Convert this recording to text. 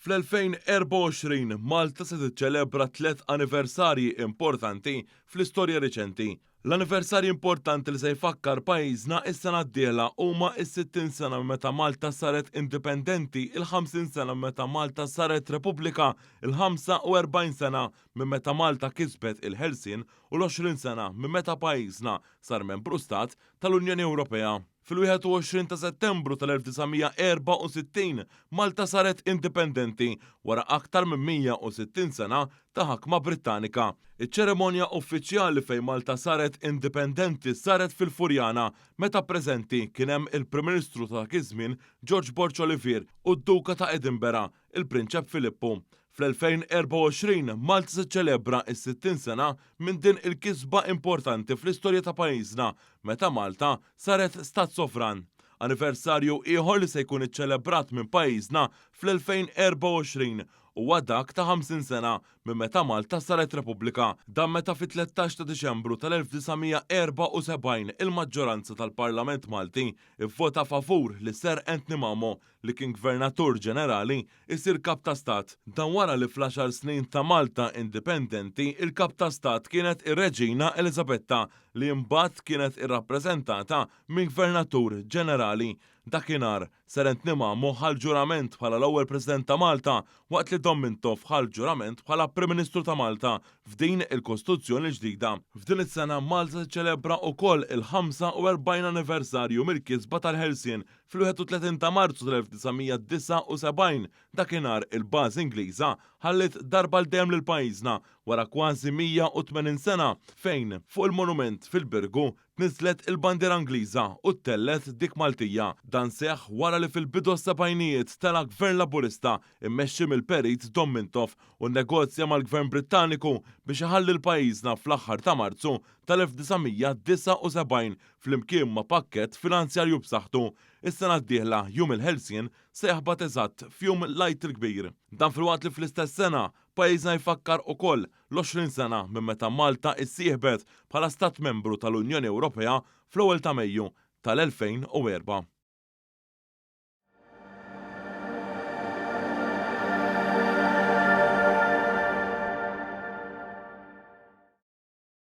Fl-2024 Malta se tiċċelebra 3 anniversarji importanti fl-istorja riċenti. L-anniversarju importanti li se jfakkar pajjiżna is-sena d-dieħla huma s-60 sena meta Malta saret indipendenti, il-50 sena meta Malta saret repubblika, il-45 sena minn meta Malta kisbet il-ħelsien u l-20 sena minn meta pajjiżna sar membru stat tal-Unjoni Ewropea. Fil-21 ta' Settembru tal-1964 Malta saret indipendenti wara aktar minn 160 sena ta' ħakma Brittanika. Iċ-ċeremonja uffiċjali fejn Malta saret indipendenti saret fil-Furjana meta preżenti kien hemm il-Prim Ministru ta' iż-żmien George Borch Olivier u d-Duka ta' Edinburgh, il-Prinċep Filippu. Fl-2024 Malta se ċelebra is-60 sena minn din il-kisba importanti fl-istorja ta' pajjiżna meta Malta saret stat sovran. Anniversarju ieħor li se jkun iċċelebrat minn pajjiżna fl-2024 huwa dak ta' 50 sena minn meta Malta saret repubblika. Dan meta fit-13 ta' Diċembru tal-1974 il-maġġoranza tal-Parlament Malti ivvota favur li Ser Anthony Mamo li kien Gvernatur Ġenerali isir Kap ta' Stat. Dan wara li fl-10 snin ta' Malta indipendenti il-Kap ta' Stat kienet ir-Reġina Elisabetta li mbagħad kienet irrappreżentata minn Gvernatur Ġenerali. Dakinhar Ser Anthony Mamo ħal ġurament bħala l-ewwel President ta' Malta waqt li Dom Mintoff ħal ġurament bħala Prim Ministru ta' Malta f'din il-Kostituzzjoni ġdida. F'din is-sena Malta tiċċelebra wkoll il-45 anniversarju mill-kisba tal-ħelsien fil-31 ta' Marzu tal-1979 dakinhar il-bażi Ingliża ħallit darba l-dejjem lil pajjiżna wara kważi 180 sena fejn fuq il-monument fil-Birgu tniżlet il-bandiera Ingliża u ttellet dik Maltija. Dan seħħ wara li fil-bidu s-sebgħinijiet tela Gvern Laburista immexxi mill-Perit Dom Mintoff u nnegozja mal-Gvern Brittaniku biex iħalli l-pajjiżna fl-aħħar ta' Marzu tal-1979 flimkien ma' pakkett finanzjarju b'saħħtu. Is-sena d-dieħla jum il-ħelsien se jaħbad eżatt f'jum l-Għid il-Kbir. Dan filwaqt li fl-istess sena pajjiżna jfakkar ukoll l-20 sena minn meta Malta issieħbet bħala Stat Membru tal-Unjoni Ewropea fl-ewwel ta' Mejju tal-2004.